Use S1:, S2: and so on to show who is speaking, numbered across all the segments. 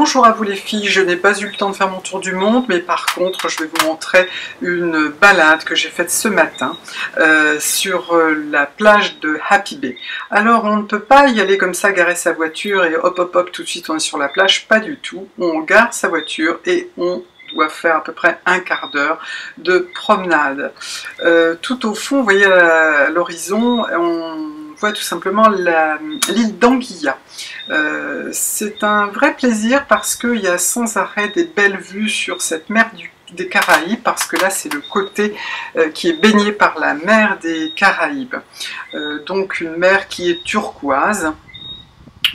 S1: Bonjour à vous les filles, je n'ai pas eu le temps de faire mon tour du monde, mais par contre je vais vous montrer une balade que j'ai faite ce matin sur la plage de Happy Bay. Alors on ne peut pas y aller comme ça, garer sa voiture et hop hop hop tout de suite on est sur la plage, pas du tout. On gare sa voiture et on doit faire à peu près un quart d'heure de promenade. Tout au fond, vous voyez à l'horizon, on voit tout simplement l'île d'Anguilla. C'est un vrai plaisir parce qu'il y a sans arrêt des belles vues sur cette mer des Caraïbes, parce que là c'est le côté qui est baigné par la mer des Caraïbes. Donc une mer qui est turquoise.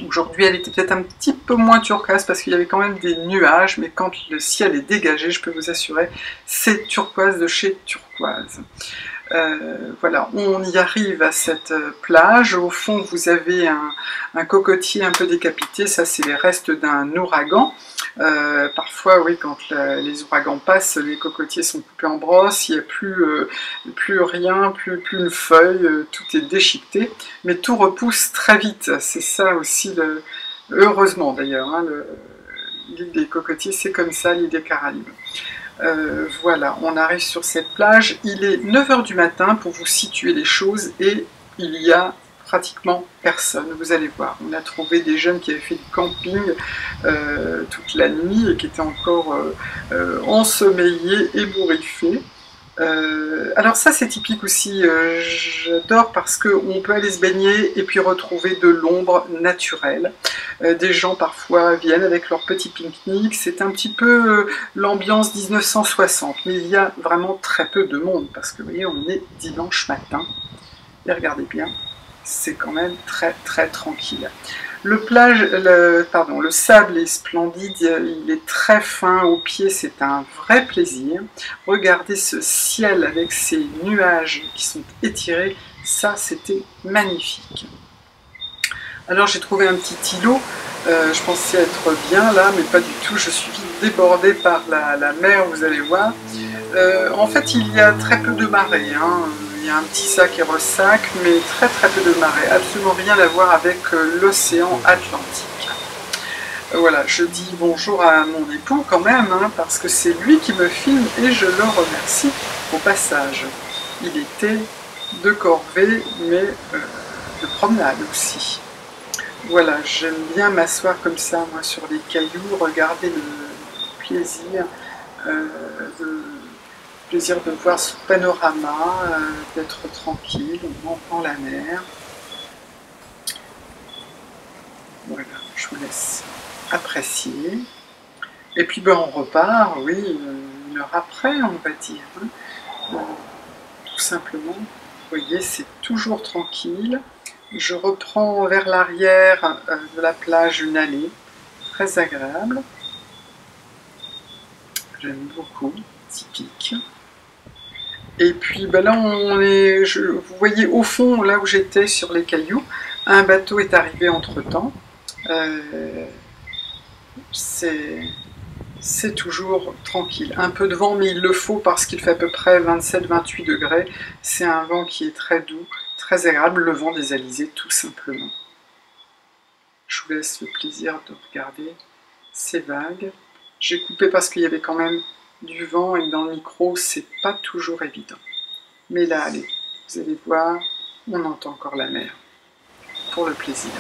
S1: Aujourd'hui, elle était peut-être un petit peu moins turquoise parce qu'il y avait quand même des nuages, mais quand le ciel est dégagé, je peux vous assurer, c'est turquoise de chez turquoise. Voilà, on y arrive à cette plage. Au fond, vous avez un cocotier un peu décapité, ça c'est les restes d'un ouragan. Parfois, oui, quand les ouragans passent, les cocotiers sont coupés en brosse, il n'y a plus rien, plus une feuille, tout est déchiqueté, mais tout repousse très vite. C'est ça aussi, heureusement d'ailleurs, hein, l'île des cocotiers, c'est comme ça, l'île des Caraïbes. Voilà, on arrive sur cette plage, il est 9 h du matin pour vous situer les choses et il y a pratiquement personne, vous allez voir. On a trouvé des jeunes qui avaient fait du camping toute la nuit et qui étaient encore ensommeillés, ébouriffés. Alors ça c'est typique aussi, j'adore parce qu'on peut aller se baigner et puis retrouver de l'ombre naturelle. Des gens parfois viennent avec leur petit pique-nique, c'est un petit peu l'ambiance 1960, mais il y a vraiment très peu de monde parce que vous voyez on est dimanche matin et regardez bien, c'est quand même très tranquille. Le sable est splendide, il est très fin aux pieds, c'est un vrai plaisir. Regardez ce ciel avec ces nuages qui sont étirés, ça c'était magnifique. Alors j'ai trouvé un petit îlot, je pensais être bien là, mais pas du tout, je suis vite débordée par la mer, vous allez voir. En fait il y a très peu de marée, hein. Il y a un petit sac et ressac, mais très peu de marée, absolument rien à voir avec l'océan Atlantique. Voilà, je dis bonjour à mon époux quand même, hein, parce que c'est lui qui me filme et je le remercie au passage. Il était de corvée, mais de promenade aussi. Voilà, j'aime bien m'asseoir comme ça, moi, sur les cailloux, regarder le plaisir de voir ce panorama, d'être tranquille, on entend la mer. Voilà, je vous laisse apprécier. Et puis ben, on repart, oui, une heure après, on va dire. Hein. Tout simplement, vous voyez, c'est toujours tranquille. Je reprends vers l'arrière de la plage une allée, très agréable. J'aime beaucoup, typique. Et puis ben là, vous voyez au fond, là où j'étais sur les cailloux, un bateau est arrivé entre-temps. C'est toujours tranquille. Un peu de vent, mais il le faut parce qu'il fait à peu près 27-28 degrés. C'est un vent qui est très doux, très agréable, le vent des alizés tout simplement. Je vous laisse le plaisir de regarder ces vagues. J'ai coupé parce qu'il y avait quand même du vent et dans le micro, c'est pas toujours évident. Mais là, allez, vous allez voir, on entend encore la mer, pour le plaisir.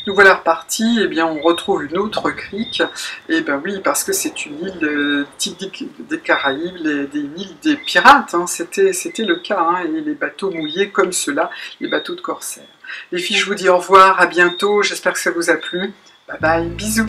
S1: Nous voilà repartis, et bien on retrouve une autre crique, et ben oui, parce que c'est une île typique des Caraïbes, une île des pirates, hein, c'était le cas, hein, et les bateaux mouillés comme ceux-là, les bateaux de corsaires. Les filles, je vous dis au revoir, à bientôt, j'espère que ça vous a plu, bye bye, bisous.